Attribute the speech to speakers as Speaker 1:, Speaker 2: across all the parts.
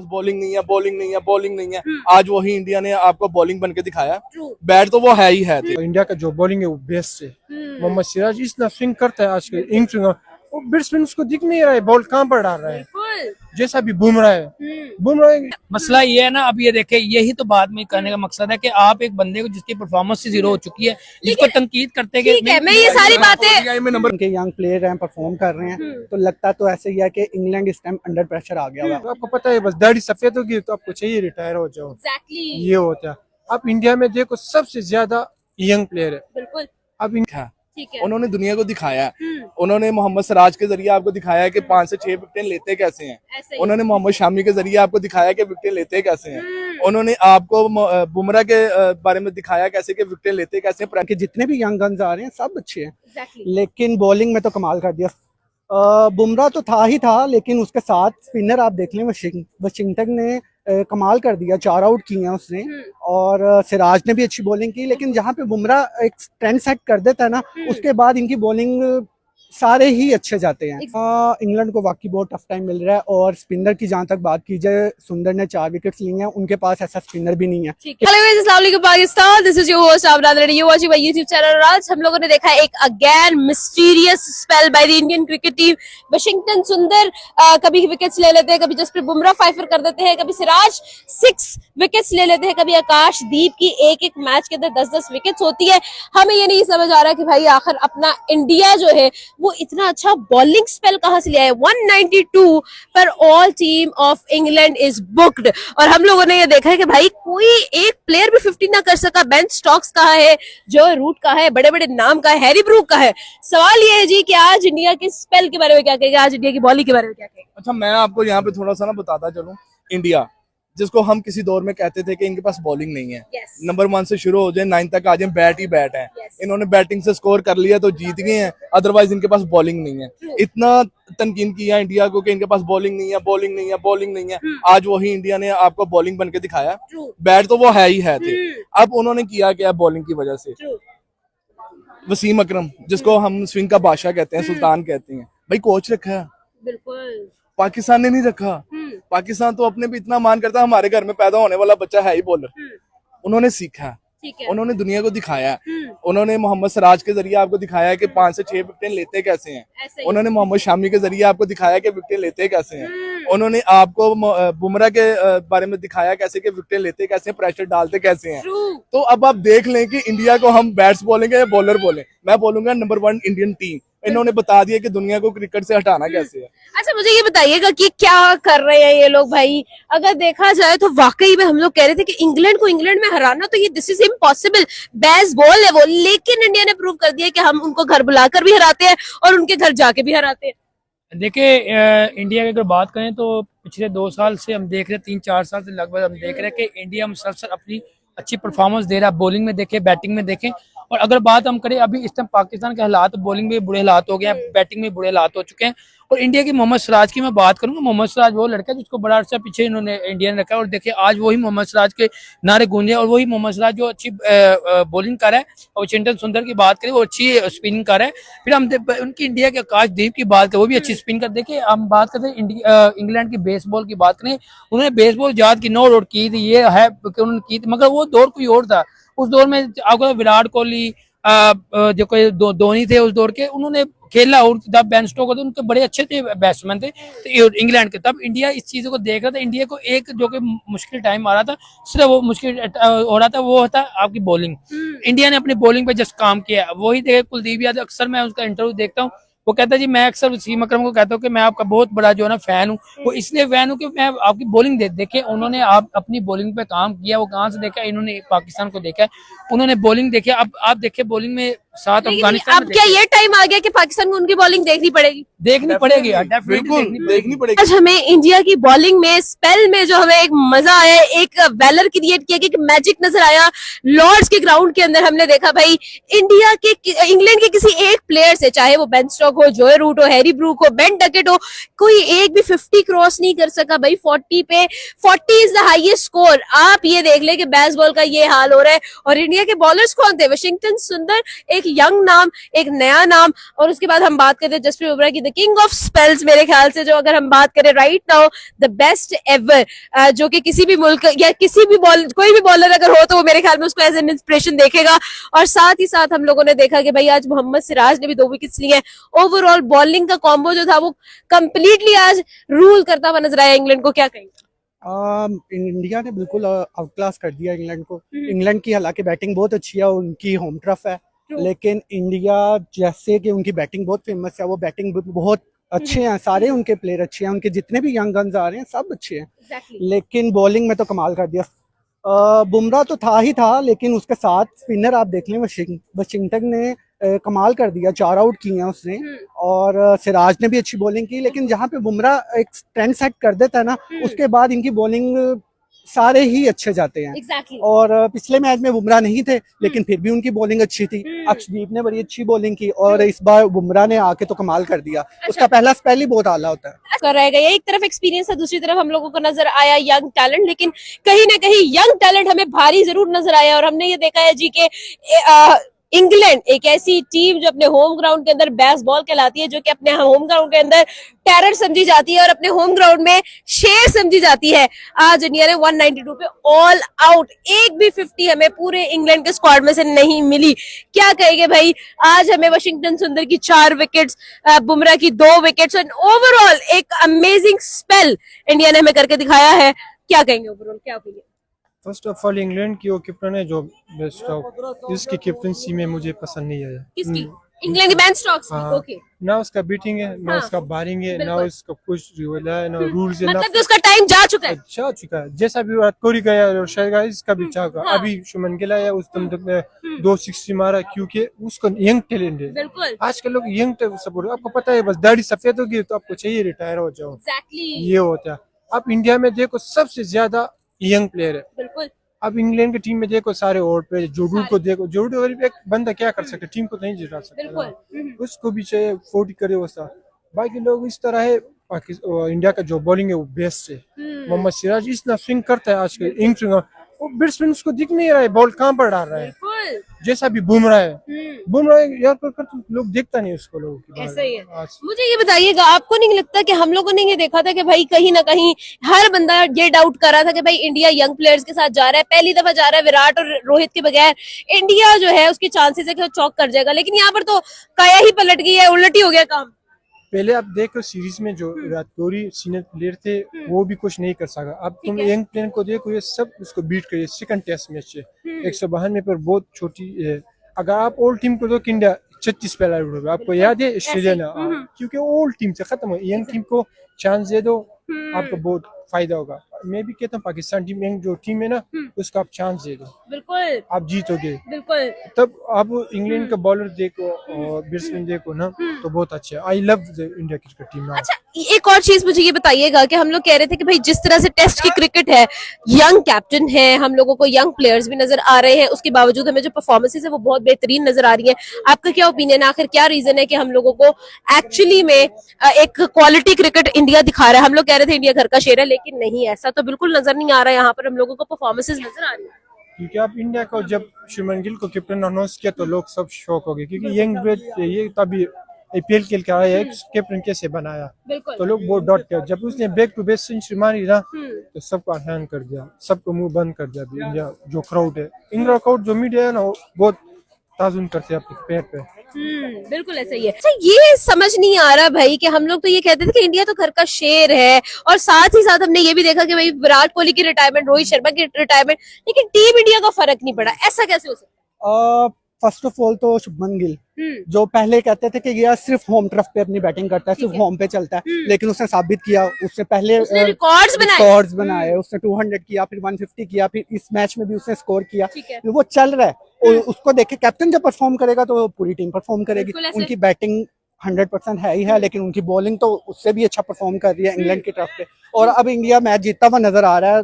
Speaker 1: Bowling नहीं है, bowling नहीं है, बॉलिंग नहीं है। आज वही इंडिया ने आपको बॉलिंग बन के दिखाया। बैट तो वो है ही है।
Speaker 2: इंडिया का जो बॉलिंग है वो बेस्ट है। मोहम्मद सिराज इतना स्विंग करता है आज के इंग स्विंगर, वो बैट्समैन उसको दिख नहीं रहा है बॉल कहाँ पर डाल रहा है, जैसा भी बुमराह है। बुमराह
Speaker 3: मसला ये है ना, अब ये देखे, यही तो बात में करने का मकसद है कि आप एक बंदे को जिसकी परफॉर्मेंस से जीरो हो चुकी है, जिसको तनकीद करते हैं,
Speaker 4: मैं ये सारी बातें
Speaker 1: नंबर
Speaker 5: के यंग प्लेयर हैं, परफॉर्म कर रहे हैं, तो लगता तो ऐसे ही है कि इंग्लैंड इस टाइम अंडर प्रेशर आ गया हुआ है।
Speaker 2: तो आपको पता है बस दाढ़ी सफेद होगी तो आपको चाहिए रिटायर हो जाओ। ये होता है। अब इंडिया में देखो सबसे ज्यादा यंग प्लेयर है।
Speaker 4: बिल्कुल।
Speaker 2: अब
Speaker 1: उन्होंने दुनिया को दिखाया। उन्होंने मोहम्मद सिराज के जरिए आपको दिखाया कि 5 से 6 विकेटें लेते कैसे हैं। उन्होंने मोहम्मद शामी के जरिए आपको दिखाया कि विकेटें लेते कैसे हैं। उन्होंने आपको बुमराह के बारे में दिखाया कैसे कि विकेटें लेते कैसे हैं।
Speaker 5: कि जितने भी यंग गन्स आ रहे हैं सब अच्छे हैं, लेकिन बॉलिंग में तो कमाल कर दिया। बुमराह तो था ही था, लेकिन उसके साथ स्पिनर आप देख लें, वाशिंगटन ने कमाल कर दिया, 4 आउट किए हैं उसने, और सिराज ने भी अच्छी बॉलिंग की। लेकिन जहाँ पे बुमराह एक ट्रेंड सेट कर देता है ना, उसके बाद इनकी बॉलिंग सारे ही अच्छे जाते हैं। इंग्लैंड को वाकई बहुत टफ टाइम मिल रहा है। और स्पिनर की जहाँ तक बात की जाए, सुंदर ने 4 विकेट्स लिए हैं, उनके पास ऐसा स्पिनर भी नहीं है।
Speaker 4: Hello Pakistan, this is your host Abrar ready, you watching my YouTube channel. आज हम लोगों ने देखा एक again mysterious spell by the Indian cricket team. Washington Sundar कभी विकेट्स ले लेते हैं, कभी जसप्रीत बुमराह 5 कर देते हैं, कभी सिराज 6 विकेट्स ले लेते हैं, कभी आकाशदीप की एक मैच के अंदर 10-10 विकेट्स होती है। हमें ये नहीं समझ आ रहा कि भाई आखिर अपना इंडिया जो है वो इतना अच्छा बॉलिंग स्पेल कहां से लिया है। 192 पर all team of England is booked. और हम लोगों ने ये देखा है कि भाई कोई एक प्लेयर भी 50 ना कर सका। बेन स्टोक्स कहाँ है, जो रूट का है, बड़े बड़े नाम का है, हैरी ब्रूक का है। सवाल ये है जी कि आज इंडिया के स्पेल के बारे में क्या कहेगा, आज इंडिया की बॉलिंग के बारे में क्या कहेगा।
Speaker 1: अच्छा, मैं आपको यहाँ पे थोड़ा सा ना बताता चलूं। इंडिया जिसको हम किसी दौर में कहते थे कि इनके पास बॉलिंग नहीं है, नंबर 1 से शुरू हो जाए 9 तक आ जाए, बैट ही बैट है। इन्होंने बैटिंग से स्कोर कर लिया तो जीत गए हैं, अदरवाइज इनके पास बॉलिंग नहीं है। इतना तनकीन किया इंडिया को कि इनके पास बॉलिंग नहीं है, बॉलिंग नहीं है, बॉलिंग नहीं है। आज वही इंडिया ने आपको बॉलिंग बन के दिखाया। बैट तो वो है ही है थे। अब उन्होंने किया क्या बॉलिंग की वजह से? वसीम अकरम, जिसको हम स्विंग का बादशाह कहते हैं, सुल्तान कहते हैं, भाई कोच रखा है।
Speaker 4: बिल्कुल।
Speaker 1: पाकिस्तान ने नहीं रखा। पाकिस्तान तो अपने भी इतना मान करता है, हमारे घर में पैदा होने वाला बच्चा है ही बॉलर। उन्होंने सीखा, उन्होंने दुनिया को दिखाया। उन्होंने मोहम्मद सिराज के जरिए आपको दिखाया कि 5 से 6 विकेटें लेते कैसे हैं। उन्होंने मोहम्मद शामी के जरिए आपको दिखाया कि विकेटें लेते कैसे हैं। उन्होंने आपको बुमराह के बारे में दिखाया कैसे कि विकेटें लेते कैसे हैं, प्रेशर डालते कैसे हैं। तो अब आप देख लें कि इंडिया को हम बैट्स बोलेंगे या बॉलर बोले। मैं बोलूंगा नंबर 1 इंडियन टीम। इन्होंने बता दिया कि दुनिया को क्रिकेट से हटाना कैसे है।
Speaker 4: अच्छा, मुझे ये बताइएगा कि क्या कर रहे हैं ये लोग भाई। अगर देखा जाए तो वाकई में हम लोग कह रहे थे कि इंग्लैंड को इंग्लैंड में हराना तो ये this is impossible, best ball है वो। लेकिन इंडिया ने प्रूव कर दिया कि हम उनको घर बुलाकर भी हराते हैं और उनके घर जाके भी हराते हैं।
Speaker 3: देखिए, इंडिया की अगर बात करें तो पिछले 2 साल से हम देख रहे हैं, 3-4 साल से लगभग हम देख रहे हैं कि इंडिया मुसलसल अपनी अच्छी परफॉर्मेंस दे रहा है। बॉलिंग में देखें, बैटिंग में देखें। और अगर बात हम करें अभी इस टाइम पाकिस्तान के हालात, बॉलिंग में बुरे हालात हो गए हैं, बैटिंग में बुरे हालात हो चुके हैं। और इंडिया की मोहम्मद सिराज की मैं बात करूंगा। मोहम्मद सिराज वो लड़का है जिसको बड़ा अर्सा पीछे इन्होंने इंडिया ने रखा है। और देखिए आज वही मोहम्मद सिराज के नारे गूंजे और वही मोहम्मद सिराज जो अच्छी बॉलिंग कर रहा है। और वाशिंगटन सुंदर की बात करें, वो अच्छी स्पिनिंग कर रहा है। फिर हम उनकी इंडिया के आकाशदीप की बात करें, वो भी अच्छी स्पिन कर। देखिए हम बात करते हैं इंग्लैंड की बेसबॉल की बात करें, उन्होंने बेसबॉल याद की, 9 आउट की थी, ये है कि उन्होंने की थी, मगर वो दौर कोई और था। उस दौर में आपको विराट कोहली, जो कोई धोनी थे उस दौर के, उन्होंने खेला। और जब बेन स्टोक्स थे उनके बड़े अच्छे थे बैट्समैन थे तो इंग्लैंड के। तब इंडिया इस चीजों को देख रहा था। इंडिया को एक जो कि मुश्किल टाइम आ रहा था, सिर्फ वो मुश्किल हो रहा था, वो था आपकी बॉलिंग। इंडिया ने अपनी बॉलिंग पे जस्ट काम किया। वही देखे कुलदीप यादव, अक्सर मैं उसका इंटरव्यू देखता हूँ, वो कहता है जी मैं अक्सर वसीम अकरम को कहता हूँ कि मैं आपका बहुत बड़ा जो है ना फैन हूँ। वो इसलिए फैन हूँ कि मैं आपकी बॉलिंग देखे उन्होंने आप अपनी बॉलिंग पे काम किया। वो कहाँ से देखा, इन्होंने पाकिस्तान को देखा, उन्होंने बॉलिंग देखी। अब आप देखिए बॉलिंग में साथ अफगानिस्तान।
Speaker 4: अब क्या ये टाइम आ गया कि पाकिस्तान को उनकी बॉलिंग देखनी पड़ेगी?
Speaker 3: देखनी पड़ेगी,
Speaker 1: बिल्कुल देखनी पड़ेगी।
Speaker 4: आज हमें इंडिया की बॉलिंग में स्पेल में जो हमें एक मजा आया, एक वेलर क्रिएट किया, एक मैजिक नजर आया लॉर्ड्स के ग्राउंड के अंदर। हमने देखा भाई इंडिया के, इंग्लैंड के किसी एक प्लेयर से, चाहे वो बेन स्टोक्स हो, जोए रूट हो, हैरी ब्रूक हो, बेन डकेट हो, कोई एक भी 50 क्रॉस नहीं कर सका भाई। 40 पे 40 इज द हाईएस्ट स्कोर। आप ये देख ले कि बेसबॉल का ये हाल हो रहा है। और इंडिया के बॉलर्स कौन थे? वाशिंगटन सुंदर एक यंग नाम, एक नया नाम, और उसके बाद हम बात करते हैं जसप्रीत बुमराह की द किंग ऑफ स्पेल्स, मेरे ख्याल से जो अगर हम बात करें right now the best ever, जो कि किसी भी मुल्क या किसी भी कोई भी बॉलर अगर हो तो वो मेरे ख्याल में उसको एज एन इंस्पिरेशन देखेगा। और साथ ही साथ हम लोगों ने देखा कि भाई आज मोहम्मद सिराज ने भी 2 विकेट्स लिए हैं। ओवरऑल बॉलिंग का कॉम्बो जो था वो कंप्लीटली आज रूल करता हुआ नजर आया इंग्लैंड को, क्या कहेंगे?
Speaker 5: इंडिया ने बिल्कुल आउट क्लास कर दिया इंग्लैंड को। इंग्लैंड की हालांकि बैटिंग बहुत अच्छी है, उनकी होम टर्फ है, लेकिन इंडिया जैसे कि उनकी बैटिंग बहुत फेमस है, वो बैटिंग बहुत अच्छे हैं, सारे उनके प्लेयर अच्छे हैं, उनके जितने भी यंग गन्स आ रहे हैं सब अच्छे हैं। लेकिन बॉलिंग में तो कमाल कर दिया। बुमराह तो था ही था, लेकिन उसके साथ स्पिनर आप देख लें, वाशिंगटन ने कमाल कर दिया, 4 आउट किए हैं उसने, और सिराज ने भी अच्छी बॉलिंग की। लेकिन जहाँ पे बुमराह एक ट्रेंड सेट कर देता है ना, उसके बाद इनकी बॉलिंग सारे ही अच्छे जाते हैं। और पिछले मैच में बुमराह नहीं थे, लेकिन फिर भी उनकी बॉलिंग अच्छी थी। अक्षदीप ने बड़ी अच्छी बॉलिंग की, और इस बार बुमराह ने आके तो कमाल कर दिया। उसका पहला स्पेल ही बहुत आला होता है।
Speaker 4: कर रहेगा ये, एक तरफ एक्सपीरियंस है, दूसरी तरफ हम लोगों को नजर आया यंग टैलेंट, लेकिन कहीं ना कहीं यंग टैलेंट हमें भारी जरूर नजर आया। और हमने ये देखा है जी के इंग्लैंड एक ऐसी टीम जो अपने होम ग्राउंड के अंदर बेसबॉल कहलाती है, जो कि अपने होम ग्राउंड के अंदर टेरर समझी जाती है और अपने होम ग्राउंड में शेर समझी जाती है। आज इंडिया ने 192 पे ऑल आउट, एक भी 50 हमें पूरे इंग्लैंड के स्क्वाड में से नहीं मिली। क्या कहेंगे भाई, आज हमें वाशिंगटन सुंदर की 4 विकेट्स, बुमराह की 2 विकेट्स, एंड ओवरऑल एक अमेजिंग स्पेल इंडिया ने हमें करके दिखाया है। क्या कहेंगे ओवरऑल, क्या opinion?
Speaker 2: First of all England की वो कैप्टन है जो बेस्ट ऑफ, इसकी कैप्टनसी में मुझे पसंद नहीं आया।
Speaker 4: किसकी? इंग्लैंड के बेन स्टोक्स की? ओके,
Speaker 2: ना उसका बैटिंग है, ना उसका बॉलिंग है, ना उसका कुछ रूल है, ना रूल्स है,
Speaker 4: मतलब कि उसका टाइम जा चुका है।
Speaker 2: जा चुका है। जैसा भी विराट कोहली गया और शायद इसका भी चाहगा। अभी शुभमन गिल आया, उस तुम 260 मारा, क्योंकि उसको यंग टैलेंट है।
Speaker 4: बिल्कुल,
Speaker 2: आज के लोग यंग सपोर्ट, आपको पता है, बस दाढ़ी सफेद होगी तो आपको चाहिए रिटायर हो जाओ। ये होता है। अब इंडिया में देखो सबसे ज्यादा यंग प्लेयर है।
Speaker 4: बिल्कुल।
Speaker 2: अब इंग्लैंड की टीम में देखो सारे ओवर पे, जोडू को देखो, जोडू एक बंदा क्या कर सकता है, टीम को नहीं जिता सकता, उसको भी चाहिए 40 करे वैसा। बाकी लोग इस तरह है। इंडिया का जो बॉलिंग है वो बेस्ट है। मोहम्मद सिराज इतना स्विंग करता है आज के इंग स्विंग, वो बैट्समैन उसको दिख नहीं रहा है बॉल कहाँ पर डाल रहा है। जैसा भी बुमराह है, बुमराह यार पर लोग देखता नहीं उसको, लोग
Speaker 4: ऐसा ही है। मुझे ये बताइएगा, आपको नहीं लगता कि हम लोगों ने ये देखा था कि भाई कहीं ना कहीं हर बंदा ये डाउट कर रहा था कि भाई इंडिया यंग प्लेयर्स के साथ जा रहा है, पहली दफा जा रहा है विराट और रोहित के बगैर, इंडिया जो है उसके चांसेस है कि वो चौक कर जाएगा, लेकिन यहाँ पर तो काया ही पलट गई है, उलट ही हो गया काम।
Speaker 2: पहले आप देखो सीरीज में जो विराट कोहली सीनियर प्लेयर थे वो भी कुछ नहीं कर सका। अब तुम यंग प्लेयर को देखो, ये सब उसको बीट करिए। सेकंड टेस्ट मैच है 152 पर बहुत छोटी है। अगर आप ओल्ड टीम को देखो, इंडिया 36 पे आउट होगा। आपको याद है ऑस्ट्रेलिया ने, क्योंकि ओल्ड टीम से खत्म हो, यंग टीम को चांस दे दो, आपको बहुत फायदा होगा। मैं भी कहता हूँ पाकिस्तान टीम यंग जो टीम है ना, उसको आप चांस दे दो,
Speaker 4: बिल्कुल
Speaker 2: आप जीतोगे।
Speaker 4: बिल्कुल।
Speaker 2: तब आप इंग्लैंड का बॉलर देखो और बैट्समैन देखो ना, तो बहुत अच्छा है। I love the India cricket team.
Speaker 4: अच्छा, एक और चीज मुझे ये बताइएगा कि हम लोग कह रहे थे कि भाई जिस तरह से टेस्ट की क्रिकेट है, यंग कैप्टन है, हम लोगों को यंग प्लेयर्स भी नजर आ रहे हैं, उसके बावजूद हमें जो परफॉर्मेंसेस है वो बहुत बेहतरीन नजर आ रही है। आपका क्या ओपिनियन है, आखिर क्या रीजन है कि हम लोगों को एक्चुअली में एक क्वालिटी क्रिकेट इंडिया दिखा रहा है? हम लोग कह रहे थे इंडिया घर का शेर है, लेकिन नहीं, ऐसा तो बिल्कुल नजर नहीं आ रहा है। यहाँ पर हम लोगों को परफॉर्मेंसेस नजर आ रही है।
Speaker 2: क्योंकि आप इंडिया को जब शुभमन गिल को कैप्टन अनाउंस किया तो लोग सब शॉक हो गए, क्योंकि यंग ब्लड ये तभी आईपीएल खेल के आया है, कैप्टन कैसे बनाया, तो लोग बहुत डॉट किया। जब उसने बैक टू बैक सेंचुरी मारी ना, तो सबको हैंग कर दिया, सबको मुंह बंद कर दिया। इंडिया जो क्राउड है, इंडिया क्राउड जो मीडिया है ना, वो बहुत ताजुन करते हैं अपने पैर पे।
Speaker 4: बिल्कुल ऐसा ही है। अच्छा, ये समझ नहीं आ रहा भाई कि हम लोग तो ये कहते थे कि इंडिया तो घर का शेर है, और साथ ही साथ हमने ये भी देखा कि भाई विराट कोहली की रिटायरमेंट, रोहित शर्मा की रिटायरमेंट, लेकिन टीम इंडिया का फर्क नहीं पड़ा। ऐसा कैसे हो सकता है?
Speaker 5: फर्स्ट ऑफ ऑल तो शुभमन गिल जो पहले कहते थे कि ये सिर्फ होम टर्फ पे अपनी बैटिंग करता है, सिर्फ होम पे चलता है, लेकिन उसने साबित किया। उससे पहले रिकॉर्ड्स बनाए, उसने 200 किया, फिर 150 किया, फिर इस मैच में भी उसने स्कोर किया। वो चल रहा है, और उसको देखे कैप्टन जब परफॉर्म करेगा तो पूरी टीम परफॉर्म करेगी। उनकी बैटिंग 100% है ही है, लेकिन उनकी बॉलिंग तो उससे भी अच्छा परफॉर्म कर रही है इंग्लैंड की तरफ पे। और अब इंडिया मैच जीतता हुआ नजर आ रहा है,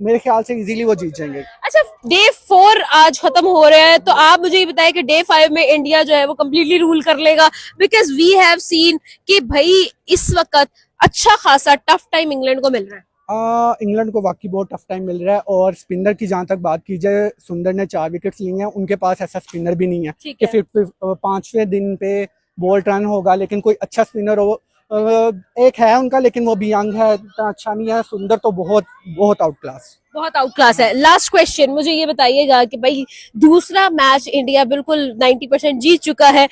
Speaker 5: मेरे ख्याल से इजीली वो जीत जाएंगे।
Speaker 4: अच्छा, डे 4 आज खत्म हो रहा है, तो आप मुझे ये बताएं कि डे 5 में इंडिया जो है वो कम्प्लीटली रूल कर लेगा? बिकॉज वी हैव सीन कि भाई इस वक्त अच्छा खासा टफ टाइम इंग्लैंड को मिल रहा है।
Speaker 5: इंग्लैंड को वाकई बहुत टफ टाइम मिल रहा है, और स्पिनर की जहाँ तक बात की जाए, सुंदर ने 4 विकेट्स ली हैं, उनके पास ऐसा स्पिनर भी नहीं है
Speaker 4: ठीक
Speaker 5: कि
Speaker 4: है।
Speaker 5: फिर 5वें दिन पे बॉल टर्न होगा, लेकिन कोई अच्छा स्पिनर हो। एक है उनका, लेकिन वो भी यंग है, इतना अच्छा नहीं है। सुंदर तो बहुत बहुत आउट क्लास।
Speaker 4: बहुत आउट क्लास है। लास्ट क्वेश्चन, मुझे ये बताइएगा कि भाई दूसरा मैच इंडिया बिल्कुल 90% जीत चुका है,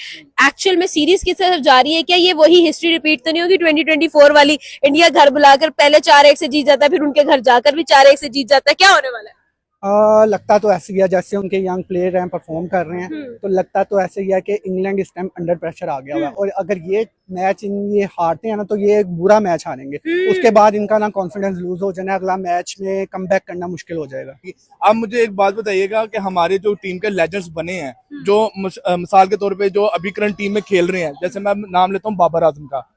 Speaker 4: एक्चुअल में सीरीज की तरफ जा रही है क्या? ये वही हिस्ट्री रिपीट तो नहीं होगी 2024 वाली, इंडिया घर बुलाकर पहले 4-1 से जीत जाता है, फिर उनके घर जाकर भी 4-1 से जीत जाता है? क्या होने वाला है?
Speaker 5: लगता तो ऐसे ही है, जैसे उनके यंग प्लेयर हैं, परफॉर्म कर रहे हैं, तो लगता तो ऐसे ही है कि इंग्लैंड इस टाइम अंडर प्रेशर आ गया हुआ है, और अगर ये मैच ये हारते हैं ना, तो ये एक बुरा मैच हारेंगे। उसके बाद इनका ना कॉन्फिडेंस लूज हो जाना, अगला मैच में कमबैक करना मुश्किल हो जाएगा।
Speaker 1: आप मुझे एक बात बताइएगा कि हमारे जो टीम के लेजेंड्स बने हैं, जो मिसाल के तौर पे जो अभी करंट टीम में खेल रहे हैं, जैसे मैं नाम लेता हूँ बाबर आजम का,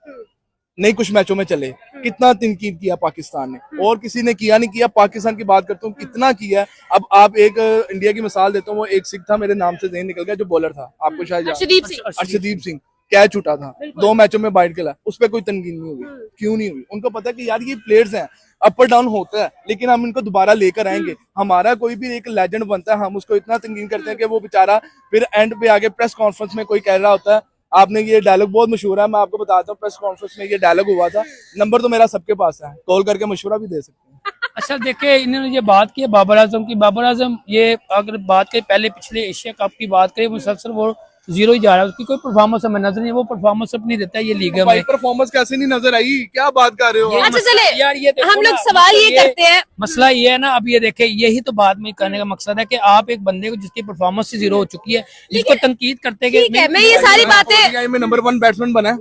Speaker 1: नहीं कुछ मैचों में चले, कितना तनकीद किया पाकिस्तान ने, और किसी ने किया नहीं किया। पाकिस्तान की बात करता हूँ, कितना किया। अब आप एक इंडिया की मिसाल देता हूँ, वो एक सिख था, मेरे नाम से नहीं निकल गया, जो बॉलर था, आपको शायद अर्शदीप सिंह, कैच छूटा था, 2 मैचों में बाइट खेला, उस पर कोई तनकीद नहीं हुई। क्यों नहीं हुई? उनको पता है कि यार ये प्लेयर्स हैं, अप और डाउन होता है, लेकिन हम इनको दोबारा लेकर आएंगे। हमारा कोई भी एक लेजेंड बनता है, हम उसको इतना तनकीद करते हैं कि वो बेचारा फिर एंड पे आगे प्रेस कॉन्फ्रेंस में कोई कह रहा होता है। आपने ये डायलॉग बहुत मशहूर है, मैं आपको बताता हूँ, प्रेस कॉन्फ्रेंस में ये डायलॉग हुआ था, नंबर तो मेरा सबके पास है, कॉल करके मशवरा भी दे सकते हैं।
Speaker 3: अच्छा देखिए, इन्होंने ये बात की है बाबर आजम की। बाबर आजम ये अगर बात करें पहले पिछले एशिया कप की बात करें, मुसलसल वो 0 ही जा रहा है, उसकी कोई परफॉर्मेंस हमें नजर नहीं, वो परफॉर्मेंस अपनी देता है ये लीग में।
Speaker 1: परफॉर्मेंस कैसे नहीं नजर आई? क्या बात कर रहे हो?
Speaker 4: अच्छा चले,
Speaker 3: यार ये देखो
Speaker 4: हम लोग
Speaker 3: ना,
Speaker 4: सवाल ये करते हैं,
Speaker 3: मसला ये है ना, अब ये देखे, यही तो बात में करने का मकसद है कि आप एक बंदे को जिसकी परफॉर्मेंस से 0 हो चुकी है, जिसको तनकीद करते हैं
Speaker 4: ठीक है, मैं ये सारी बातें
Speaker 1: ODI में नंबर 1 बैट्समैन बना है।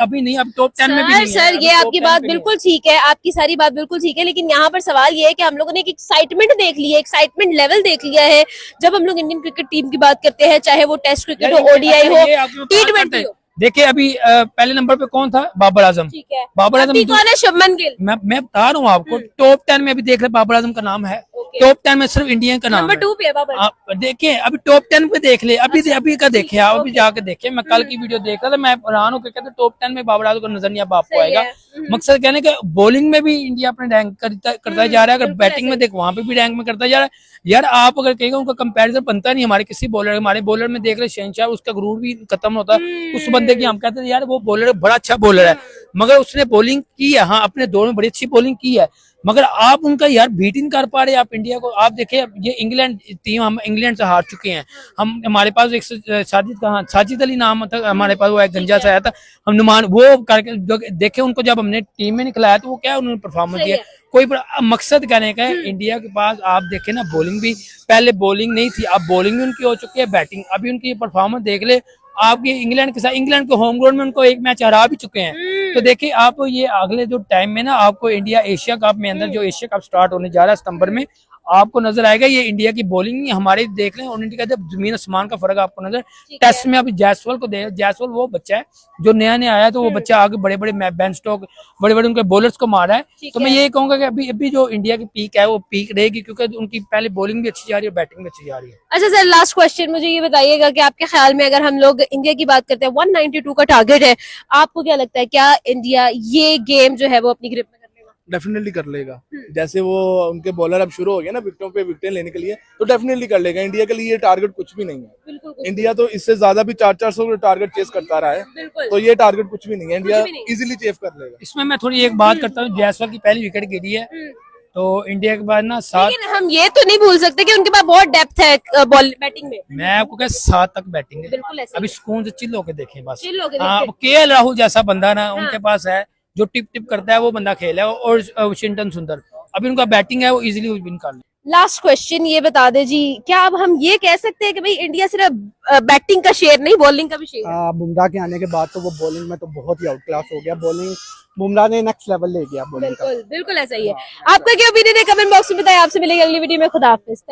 Speaker 3: अभी नहीं, अब टॉप 10 में भी नहीं है।
Speaker 4: सर
Speaker 3: अभी
Speaker 4: ये
Speaker 3: top
Speaker 4: आपकी
Speaker 3: 10
Speaker 4: बात
Speaker 3: पे नहीं है।
Speaker 4: बिल्कुल ठीक है, आपकी सारी बात बिल्कुल ठीक है, लेकिन यहाँ पर सवाल ये है कि हम लोगों ने एक एक्साइटमेंट देख ली है, एक्साइटमेंट लेवल देख लिया है। जब हम लोग इंडियन क्रिकेट टीम की बात करते हैं, चाहे वो टेस्ट क्रिकेट हो, ODI हो, T20 हो।
Speaker 3: देखिए अभी पहले नंबर पे कौन था? बाबर आजम।
Speaker 4: ठीक है,
Speaker 3: बाबर आजम
Speaker 4: अभी कौन है? शुभमन गिल।
Speaker 3: मैं बता रहा हूँ आपको, टॉप 10 में अभी देख रहे बाबर आजम का नाम है, टॉप 10 में सिर्फ इंडियन का नाम
Speaker 4: नंबर
Speaker 3: है।
Speaker 4: 2 पे है बाबर।
Speaker 3: आप देखिए अभी टॉप 10 पे देख ले, अभी का देखिए आप, अभी जाके देखिए। मैं कल की वीडियो देख रहा था, मैं हैरान होकर कहते टॉप 10 में बाबर आजम को नजर नहीं, अब आपको
Speaker 4: सही
Speaker 3: आएगा।
Speaker 4: है।
Speaker 3: मकसद कहने का, बॉलिंग में भी इंडिया अपने रैंक करता जा रहा है, अगर
Speaker 4: बिल्कुल
Speaker 3: बैटिंग में
Speaker 4: ऐसे
Speaker 3: देख वहां पे भी रैंक में करता जा रहा है। यार आप अगर कहेंगे उनका कंपैरिजन बनता नहीं हमारे किसी बॉलर, हमारे बॉलर में देख रहे शहनशाह, उसका गुरूर भी खत्म होता है उस बंदे की। हम कहते हैं यार वो बॉलर बड़ा अच्छा बॉलर है, मगर उसने बॉलिंग की है, हाँ अपने दौर में बड़ी अच्छी बॉलिंग की है, मगर आप उनका यार बीट नहीं कर पा रहे आप इंडिया को। आप देखिए ये इंग्लैंड टीम, हम इंग्लैंड से हार चुके हैं। हम हमारे पास एक साजिद अली नाम था हमारे पास, वो एक गंजा से आया था, हम नुमान वो करके देखे उनको, जब हमने टीम में नहीं खिलाया तो वो क्या उन्होंने परफॉर्मेंस दिया। कोई मकसद कहने का है, इंडिया के पास आप देखे ना, बॉलिंग भी पहले बॉलिंग नहीं थी, अब बॉलिंग भी उनकी हो चुकी है, बैटिंग अभी उनकी परफॉर्मेंस देख ले आप। ये इंग्लैंड के साथ, इंग्लैंड के होम ग्राउंड में उनको एक मैच हरा भी चुके हैं। तो देखिए आप ये अगले जो टाइम में ना, आपको इंडिया एशिया कप में अंदर, जो एशिया कप स्टार्ट होने जा रहा है सितंबर में, आपको नजर आएगा ये इंडिया की बॉलिंग नहीं हमारे देख रहे हैं, और इंडिया का जब जमीन आसमान का फर्क आपको नजर। टेस्ट में अभी जायसवाल को देख, जायसवाल वो बच्चा है जो नया आया है, तो वो बच्चा आगे बड़े बड़े बेन स्टोक बड़े उनके बॉलर्स को मारा है। तो मैं यही कहूंगा कि अभी जो इंडिया की पीक है वो पीक रहेगी, क्योंकि उनकी पहले बॉलिंग भी अच्छी जा रही है, बैटिंग भी अच्छी जा रही है।
Speaker 4: अच्छा सर, लास्ट क्वेश्चन, मुझे ये बताइएगा कि आपके ख्याल में अगर हम लोग इंडिया की बात करते हैं, 192 का टारगेट है, आपको क्या लगता है क्या इंडिया ये गेम जो है वो अपनी ग्रिप में कर लेगा?
Speaker 1: डेफिनेटली कर लेगा। जैसे वो उनके बॉलर अब शुरू हो गए ना विकेटों पे विकेटें लेने के लिए, तो डेफिनेटली कर लेगा। इंडिया के लिए ये टारगेट कुछ भी नहीं है।
Speaker 4: बिल्कुल
Speaker 1: इंडिया तो इससे ज्यादा भी 400 टारगेट चेस करता रहा है,
Speaker 4: बिल्कुल।
Speaker 1: तो ये टारगेट कुछ भी नहीं है, इंडिया
Speaker 4: भी नहीं।
Speaker 1: इजीली चेस कर लेगा।
Speaker 3: इसमें मैं थोड़ी एक बात करता हूँ, जायसवाल की पहली विकेट गिरी है, तो इंडिया के बाद ना 7,
Speaker 4: लेकिन हम ये तो नहीं भूल सकते कि उनके पास बहुत डेप्थ है बॉल बैटिंग में।
Speaker 3: मैं आपको क्या 7 तक बैटिंग है,
Speaker 4: बिल्कुल ऐसे
Speaker 3: अभी सुकून से चिल होके देखें बस।
Speaker 4: चिल होके
Speaker 3: हाँ,
Speaker 4: देखें।
Speaker 3: केएल राहुल जैसा बंदा ना उनके पास है, जो टिप करता है वो बंदा खेल है, और वाशिंगटन सुंदर, अभी उनका बैटिंग है वो इजीली विन कर ले।
Speaker 4: लास्ट क्वेश्चन ये बता दे जी, क्या अब हम ये कह सकते हैं कि भाई इंडिया सिर्फ बैटिंग का शेर नहीं, बॉलिंग का भी शेर है?
Speaker 5: बुमराह के आने के बाद तो वो बॉलिंग में तो बहुत ही आउट क्लास हो गया। बॉलिंग बुमराह ने नेक्स्ट लेवल ले गया बॉलिंग का।
Speaker 4: बिल्कुल बिल्कुल ऐसा ही है। आपका क्या ओपिनियन है कमेंट बॉक्स में बताएं। आपसे मिलेंगे अगली वीडियो में। खुदा हाफिज।